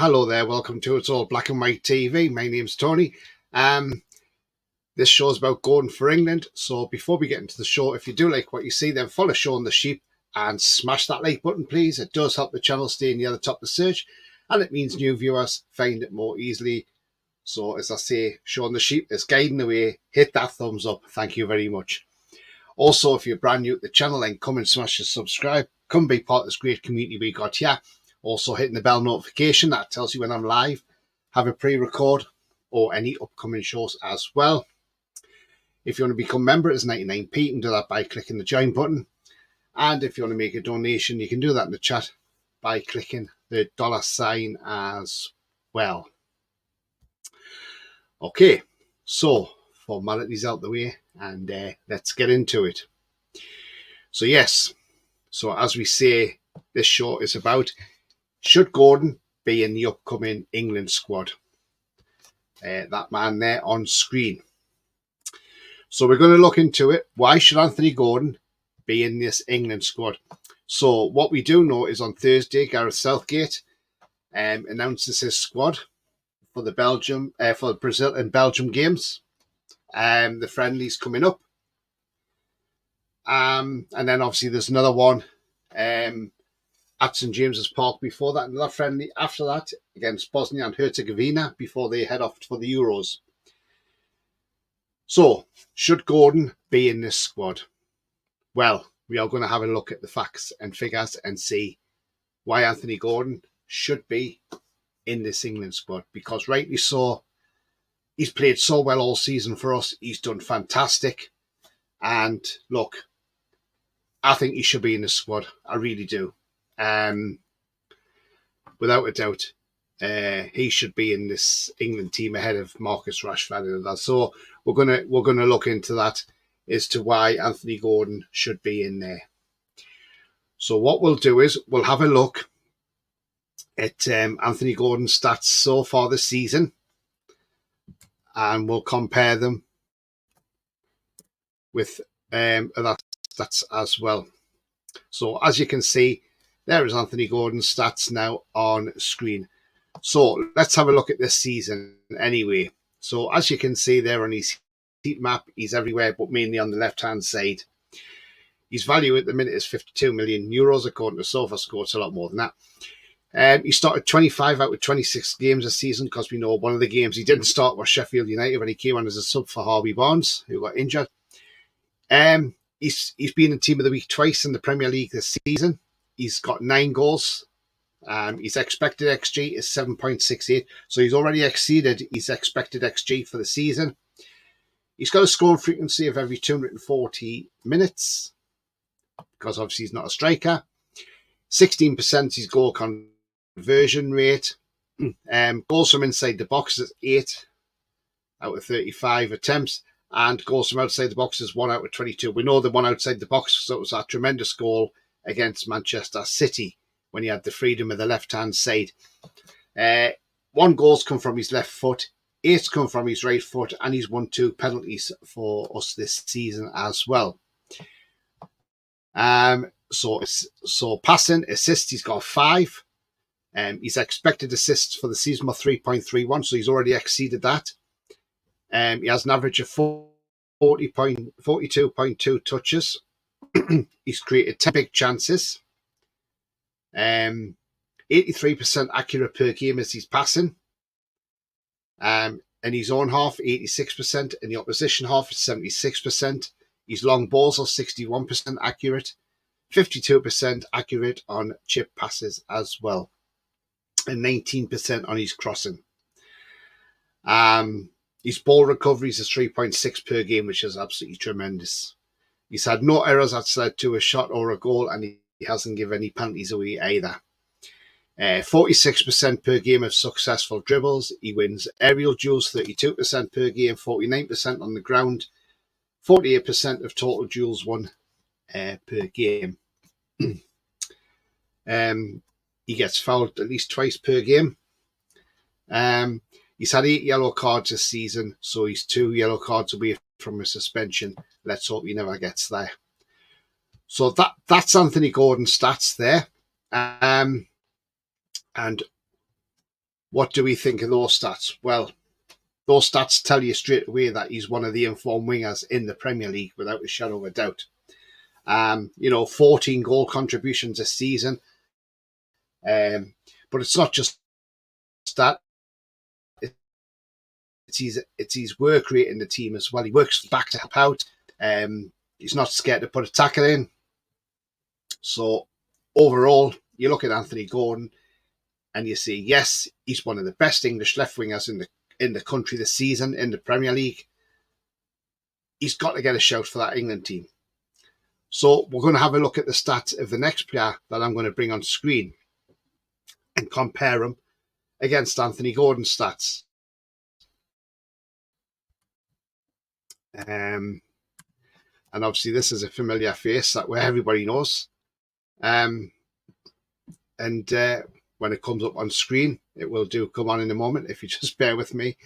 Hello there, welcome to It's All Black and White TV. My name's Tony. This show's about Gordon for England. So before we get into the show, if you do like what you see, then follow Shaun the Sheep and smash that like button, please. It does help the channel stay near the top of the search, and it means new viewers find it more easily. So as I say, Shaun the Sheep is guiding the way. Hit that thumbs up. Thank you very much. Also, if you're brand new to the channel, then come and smash the subscribe. Come be part of this great community we got here. Also hitting the bell notification, that tells you when I'm live, have a pre-record or any upcoming shows as well. If you want to become a member, it's 99p. You can do that by clicking the join button. And if you want to make a donation, you can do that in the chat by clicking the $sign as well. Okay, so formalities out the way, and let's get into it. So yes, so as we say, this show is about, should Gordon be in the upcoming England squad? That man there on screen. So we're going to look into it. Why should Anthony Gordon be in this England squad? So what we do know is on Thursday, Gareth Southgate announces his squad for the Brazil and Belgium games. The friendlies coming up. And then obviously there's another one at St James's Park before that, another friendly after that against Bosnia and Herzegovina before they head off for the Euros. So, should Gordon be in this squad? Well, we are going to have a look at the facts and figures and see why Anthony Gordon should be in this England squad, because rightly so, he's played so well all season for us. He's done fantastic. And look, I think he should be in the squad. I really do. Without a doubt, he should be in this England team ahead of Marcus Rashford. So we're gonna look into that as to why Anthony Gordon should be in there. So what we'll do is we'll have a look at Anthony Gordon's stats so far this season, and we'll compare them with other stats as well. So as you can see, there is Anthony Gordon's stats now on screen. So let's have a look at this season anyway. So as you can see there on his heat map, he's everywhere, but mainly on the left-hand side. His value at the minute is 52 million euros, according to SofaScore. It's a lot more than that. He started 25 out of 26 games this season, because we know one of the games he didn't start was Sheffield United when he came on as a sub for Harvey Barnes, who got injured. He's been in Team of the Week twice in the Premier League this season. He's got 9 goals. His expected XG is 7.68. So he's already exceeded his expected XG for the season. He's got a scoring frequency of every 240 minutes, because obviously he's not a striker. 16% his goal conversion rate. Goals from inside the box is 8 out of 35 attempts. And goals from outside the box is 1 out of 22. We know the one outside the box, so it was a tremendous goal against Manchester City when he had the freedom of the left-hand side. 1 goal's come from his left foot, 8's come from his right foot, and he's won 2 penalties for us this season as well. So passing, assists, he's got 5. His expected assists for the season were 3.31, so he's already exceeded that. He has an average of 42.2 touches. He's created 10 big chances. 83% accurate per game as he's passing. In his own half, 86%. In the opposition half, 76%. His long balls are 61% accurate. 52% accurate on chip passes as well. And 19% on his crossing. His ball recoveries is 3.6 per game, which is absolutely tremendous. He's had no errors that's led to a shot or a goal, and he hasn't given any penalties away either. 46% per game of successful dribbles. He wins aerial duels 32% per game, 49% on the ground, 48% of total duels won per game. He gets fouled at least twice per game. He's had 8 yellow cards this season, so he's 2 yellow cards away from a suspension. Let's hope he never gets there. So that's Anthony Gordon's stats there. And What do we think of those stats? Well, those stats tell you straight away that he's one of the informed wingers in the Premier League without a shadow of a doubt. 14 goal contributions this season. But it's not just that. It's his work rate in the team as well. He works back to help out. He's not scared to put a tackle in. So overall, you look at Anthony Gordon and you see, yes, he's one of the best English left wingers in the country this season in the Premier League. He's got to get a shout for that England team. So we're going to have a look at the stats of the next player that I'm going to bring on screen and compare him against Anthony Gordon's stats. And obviously this is a familiar face that where everybody knows. When it comes up on screen, it will come on in a moment if you just bear with me.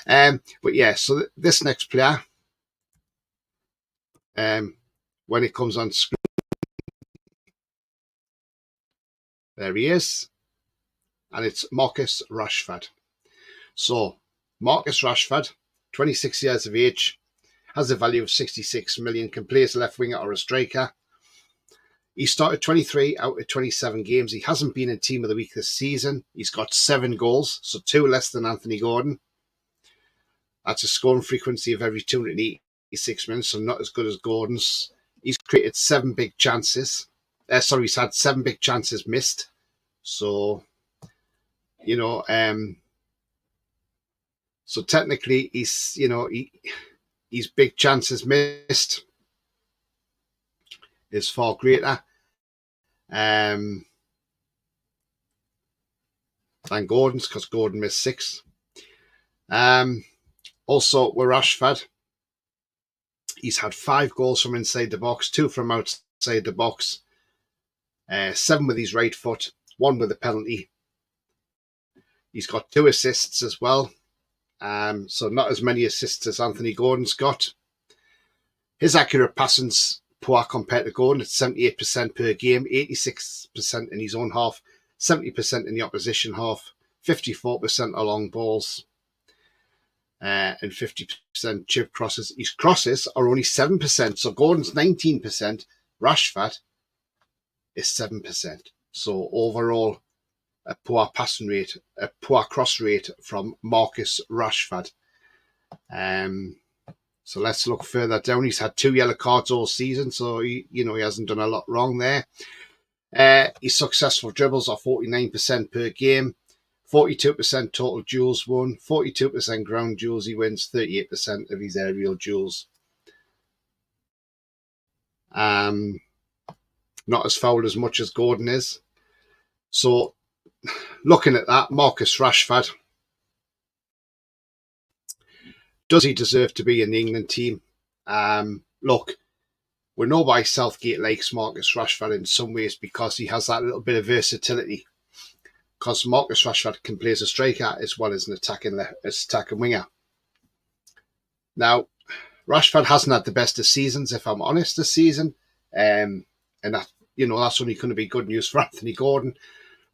But yeah, so this next player, when it comes on screen, there he is, and it's Marcus Rashford. So Marcus Rashford, 26 years of age, has a value of 66 million, can play as a left winger or a striker. He started 23 out of 27 games. He hasn't been in Team of the Week this season. He's got 7 goals, so 2 less than Anthony Gordon. That's a scoring frequency of every 286 minutes, so not as good as Gordon's. He's created 7 big chances. He's had 7 big chances missed. So, so technically, his big chances missed is far greater than Gordon's, because Gordon missed 6. Also, with Rashford, he's had 5 goals from inside the box, 2 from outside the box, 7 with his right foot, 1 with a penalty. He's got 2 assists as well. So not as many assists as Anthony Gordon's got. His accurate passing's poor compared to Gordon. It's 78% per game, 86% in his own half, 70% in the opposition half, 54% are long balls, and 50% chip crosses. His crosses are only 7%, so Gordon's 19%, Rashford is 7%. So overall, a poor passing rate, a poor cross rate from Marcus Rashford. So let's look further down. He's had 2 yellow cards all season, so he hasn't done a lot wrong there. His successful dribbles are 49% per game, 42% total duels won, 42% ground duels he wins, 38% of his aerial duels. Not as fouled as much as Gordon is. So looking at that, Marcus Rashford, does he deserve to be in the England team? Look, we know why Southgate likes Marcus Rashford in some ways, because he has that little bit of versatility. Because Marcus Rashford can play as a striker as well as an attacking winger. Now, Rashford hasn't had the best of seasons, if I'm honest, this season. And that, that's only going to be good news for Anthony Gordon.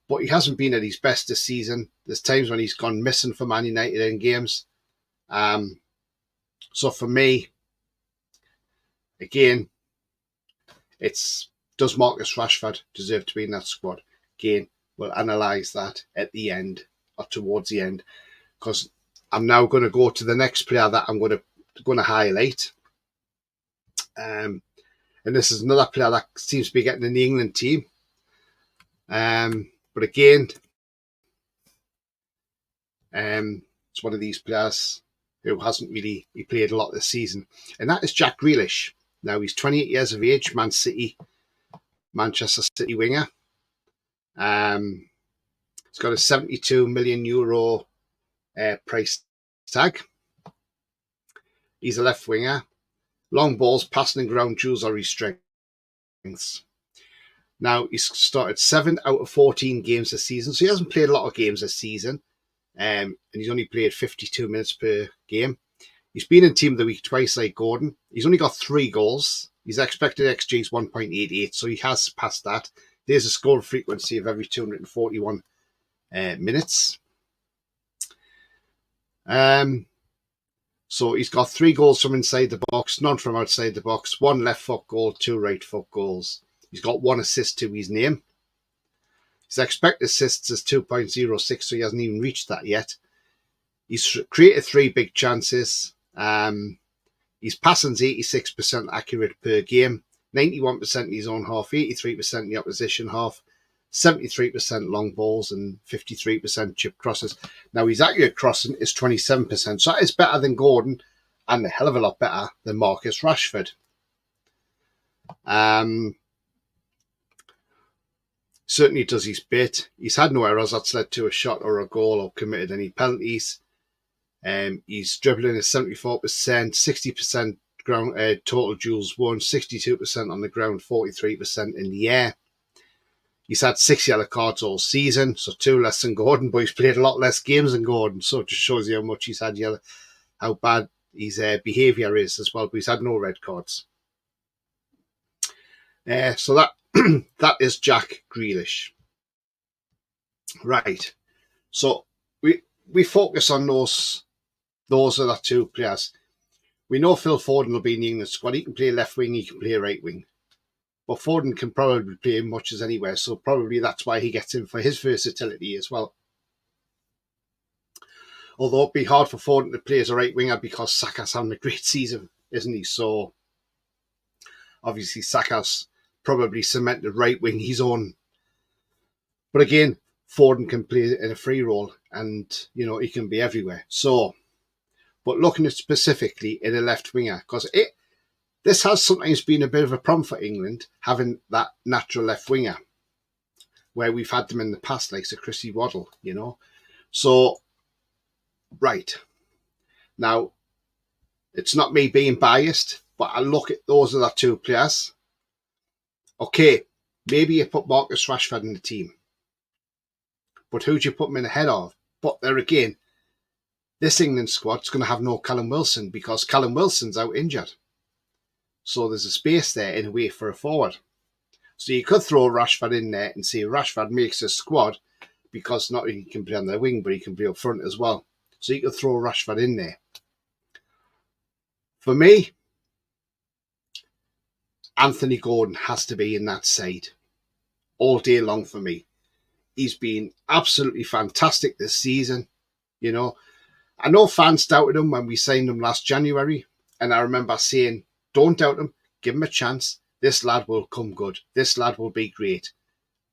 But he hasn't been at his best this season. There's times when he's gone missing for Man United in games. So for me, again, does Marcus Rashford deserve to be in that squad? Again, we'll analyse that at the end or towards the end, because I'm now going to go to the next player that I'm going to highlight. And this is another player that seems to be getting in the England team. But again, it's one of these players who hasn't really played a lot this season, and that is Jack Grealish. Now, he's 28 years of age, Manchester City winger. He's got a €72 million price tag. He's a left winger. Long balls, passing and ground duels are his strengths. Now, he's started 7 out of 14 games this season, so he hasn't played a lot of games this season, and he's only played 52 minutes per game. He's been in Team of the Week twice, like Gordon. He's only got 3 goals. His expected XG is 1.88, so he has passed that. There's a score frequency of every 241 minutes. So he's got 3 goals from inside the box, none from outside the box, 1 left foot goal, 2 right foot goals. He's got 1 assist to his name. His expected assists is 2.06, so he hasn't even reached that yet. He's created 3 big chances. His passing's 86% accurate per game, 91% in his own half, 83% in the opposition half, 73% long balls and 53% chip crosses. Now, his accurate crossing is 27%, so that is better than Gordon and a hell of a lot better than Marcus Rashford. Certainly does his bit. He's had no errors that's led to a shot or a goal or committed any penalties. He's dribbling at 74%, 60% ground total duels won, 62% on the ground, 43% in the air. He's had 6 yellow cards all season, so 2 less than Gordon, but he's played a lot less games than Gordon, so it just shows you how much he's had yellow, how bad his behaviour is as well, but he's had no red cards. So that that is Jack Grealish. Right. So we focus on those are the 2 players. We know Phil Foden will be in the England squad. He can play left wing, he can play right wing. But Foden can probably play much as anywhere, so probably that's why he gets in for his versatility as well. Although it'd be hard for Foden to play as a right winger because Saka's having a great season, isn't he? So obviously Saka's probably cemented right wing his own. But again, Foden can play in a free role and, you know, he can be everywhere. So, but looking at specifically in a left winger, because this has sometimes been a bit of a problem for England, having that natural left winger, where we've had them in the past, like Sir Chrissy Waddle, you know. So, right. Now, it's not me being biased, but I look at those other 2 players. Okay, maybe you put Marcus Rashford in the team. But who do you put him in ahead of? But there again, this England squad's going to have no Callum Wilson because Callum Wilson's out injured. So there's a space there in a way for a forward. So you could throw Rashford in there and say Rashford makes a squad because not only he can play on the wing, but he can play up front as well. So you could throw Rashford in there. For me, Anthony Gordon has to be in that side all day long for me. He's been absolutely fantastic this season. You know, I know fans doubted him when we signed him last January. And I remember saying, don't doubt him, give him a chance. This lad will come good. This lad will be great.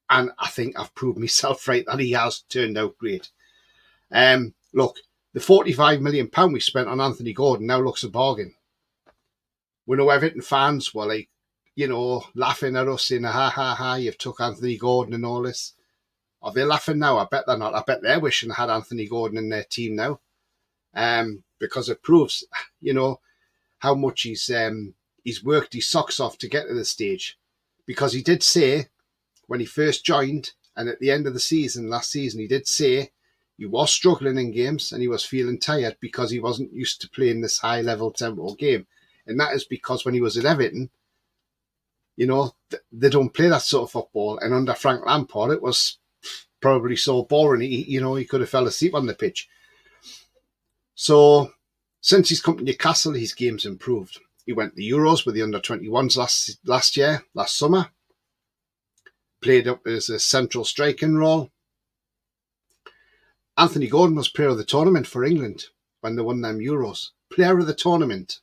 And I think I've proved myself right that he has turned out great. Look, the £45 million we spent on Anthony Gordon now looks a bargain. We know Everton fans were like, you know, laughing at us saying, ha, ha, ha, you've took Anthony Gordon and all this. Are they laughing now? I bet they're not. I bet they're wishing they had Anthony Gordon in their team now. Because it proves, you know, how much he's worked his socks off to get to this stage. Because he did say, when he first joined, and at the end of the season, last season, he did say he was struggling in games and he was feeling tired because he wasn't used to playing this high-level tempo game. And that is because when he was at Everton, you know, they don't play that sort of football. And under Frank Lampard, it was probably so boring, he could have fell asleep on the pitch. So, since he's come to Newcastle, his game's improved. He went to the Euros with the under-21s last summer. Played up as a central striking role. Anthony Gordon was player of the tournament for England when they won them Euros. Player of the tournament.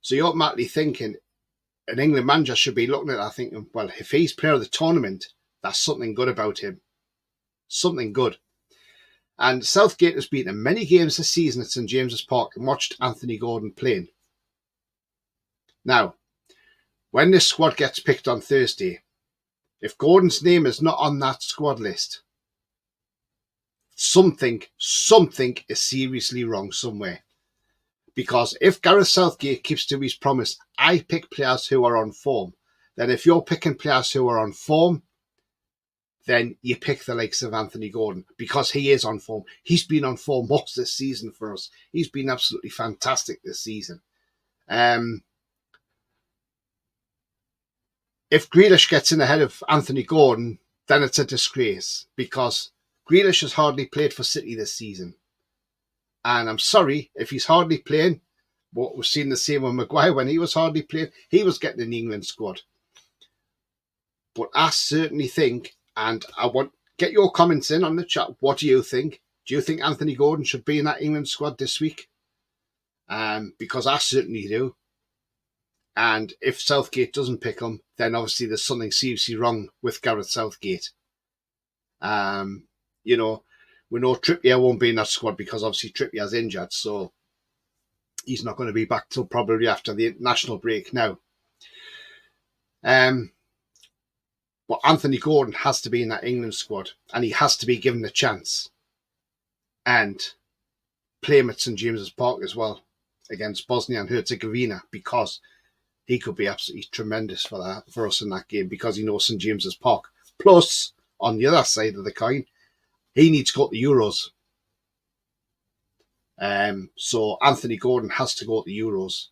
So you're automatically thinking, an England manager should be looking at that thinking, well, if he's player of the tournament, that's something good about him. Something good. And Southgate has been in many games this season at St James's Park and watched Anthony Gordon playing. Now, when this squad gets picked on Thursday, if Gordon's name is not on that squad list, something is seriously wrong somewhere. Because if Gareth Southgate keeps to his promise, I pick players who are on form, then if you're picking players who are on form, then you pick the likes of Anthony Gordon because he is on form. He's been on form most this season for us. He's been absolutely fantastic this season. If Grealish gets in ahead of Anthony Gordon, then it's a disgrace because Grealish has hardly played for City this season. And I'm sorry if he's hardly playing. But we've seen the same with Maguire when he was hardly playing. He was getting in the England squad. But I certainly think, and I want get your comments in on the chat. What do you think? Do you think Anthony Gordon should be in that England squad this week? Because I certainly do. And if Southgate doesn't pick him, then obviously there's something seriously wrong with Gareth Southgate. You know, we know Trippier won't be in that squad because obviously Trippier's injured, so he's not going to be back till probably after the international break now. But Anthony Gordon has to be in that England squad, and he has to be given a chance. And play him at St James's Park as well against Bosnia and Herzegovina, because he could be absolutely tremendous for us in that game, because he knows St James's Park. Plus, on the other side of the coin, he needs to go to the Euros. So Anthony Gordon has to go to the Euros.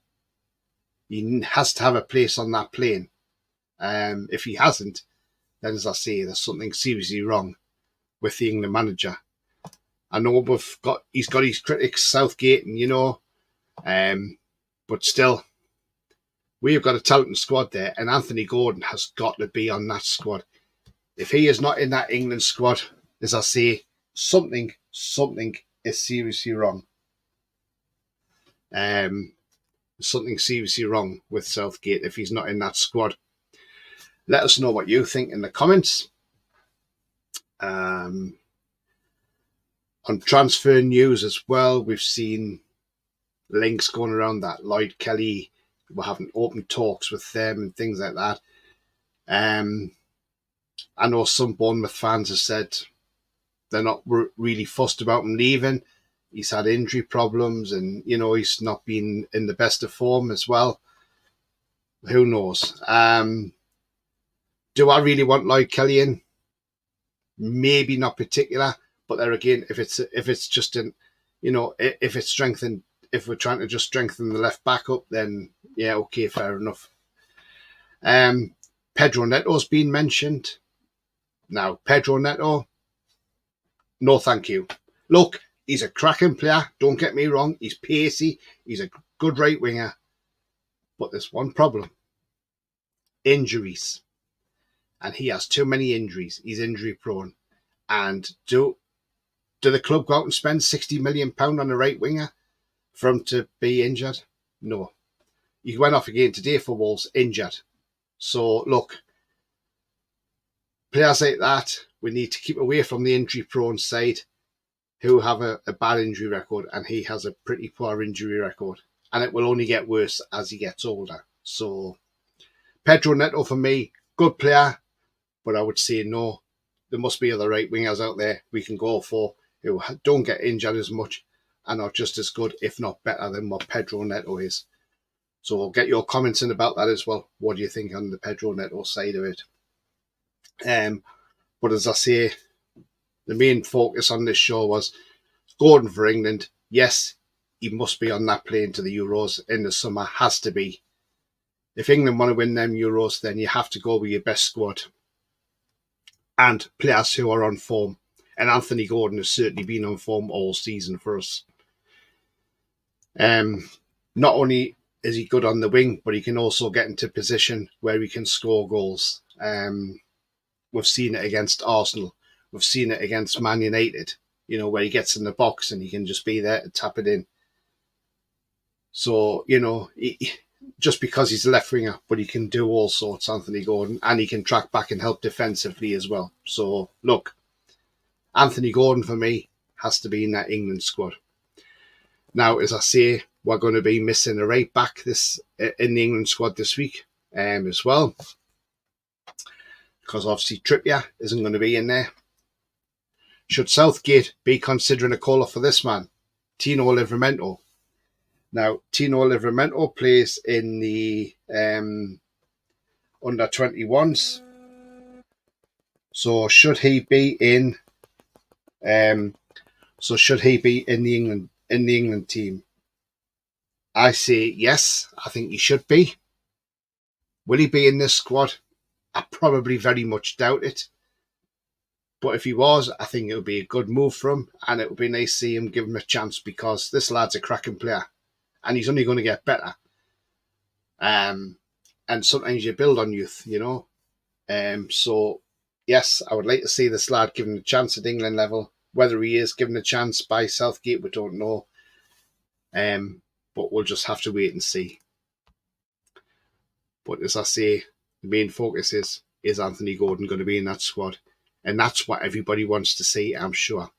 He has to have a place on that plane. If he hasn't, then as I say, there's something seriously wrong with the England manager. I know he's got his critics, Southgate, and but still, we've got a talented squad there, and Anthony Gordon has got to be on that squad. If he is not in that England squad, as I say, something is seriously wrong. Something seriously wrong with Southgate if he's not in that squad. Let us know what you think in the comments. On transfer news as well, we've seen links going around that Lloyd Kelly, we're having open talks with them and things like that. I know some Bournemouth fans have said they're not really fussed about him leaving. He's had injury problems, and he's not been in the best of form as well. Who knows? Do I really want Lloyd Kelly in? Maybe not particular, but there again, if it's just in, if it's strengthened, if we're trying to just strengthen the left back up, then yeah, okay, fair enough. Pedro Neto's been mentioned. Now, Pedro Neto, no thank you. Look, he's a cracking player, don't get me wrong. He's pacey, he's a good right winger. But there's one problem. Injuries. And he has too many injuries. He's injury prone. And do the club go out and spend £60 million on a right winger for him to be injured? No. He went off again today for Wolves, injured. So, look, players like that, we need to keep away from the injury-prone side, who have a bad injury record, and he has a pretty poor injury record. And it will only get worse as he gets older. So, Pedro Neto, for me, good player, but I would say no. There must be other right wingers out there we can go for who don't get injured as much and are just as good, if not better, than what Pedro Neto is. So we'll get your comments in about that as well. What do you think on the Pedro Neto side of it? But as I say, the main focus on this show was Gordon for England. Yes, he must be on that plane to the Euros in the summer. Has to be. If England want to win them Euros, then you have to go with your best squad and players who are on form. And Anthony Gordon has certainly been on form all season for us. Not only is he good on the wing, but he can also get into position where he can score goals. We've seen it against Arsenal. We've seen it against Man United, where he gets in the box and he can just be there to tap it in. So, just because he's a left winger, but he can do all sorts, Anthony Gordon, and he can track back and help defensively as well. So, look, Anthony Gordon for me has to be in that England squad. Now, as I say, we're going to be missing a right back in the England squad this week as well, because obviously Trippier isn't going to be in there. Should Southgate be considering a caller for this man, Tino Livramento? Now, Tino Livramento plays in the under-21s. So should he be in? Should he be in the England team? I say yes. I think he should be. Will he be in this squad? I probably very much doubt it. But if he was, I think it would be a good move for him, and it would be nice to see him give him a chance, because this lad's a cracking player and he's only going to get better. And sometimes you build on youth, you know. So yes, I would like to see this lad given a chance at England level. Whether he is given a chance by Southgate, we don't know. But we'll just have to wait and see. But as I say, the main focus is Anthony Gordon going to be in that squad? And that's what everybody wants to see, I'm sure.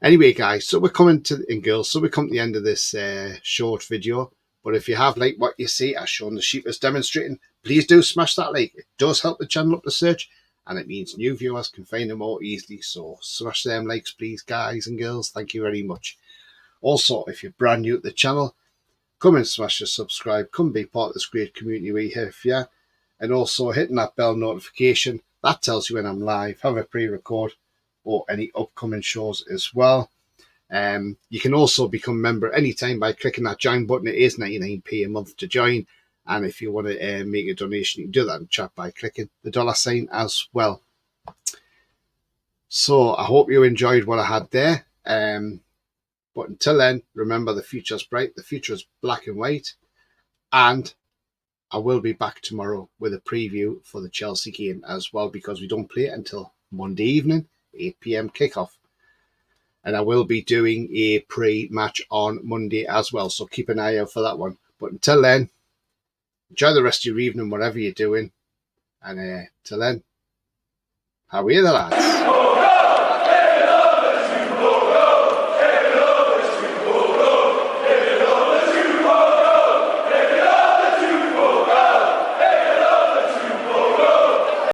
Anyway, guys, so we're coming to, and girls, so we come to the end of this short video. But if you have liked what you see, as shown the sheep is demonstrating, please do smash that like. It does help the channel up the search, and it means new viewers can find them more easily. So smash them likes, please, guys and girls. Thank you very much. Also, if you're brand new to the channel, come and smash the subscribe. Come be part of this great community we have here. And also hitting that bell notification. That tells you when I'm live, have a pre-record, or any upcoming shows as well. You can also become a member anytime by clicking that join button. It is 99p a month to join. And if you want to make a donation, you can do that in chat by clicking the $sign as well. So I hope you enjoyed what I had there. But until then, remember, the future's bright. The future is black and white. And I will be back tomorrow with a preview for the Chelsea game as well, because we don't play it until Monday evening, 8 p.m. kickoff. And I will be doing a pre-match on Monday as well, so keep an eye out for that one. But until then, enjoy the rest of your evening, whatever you're doing. And till then, how are you, the lads?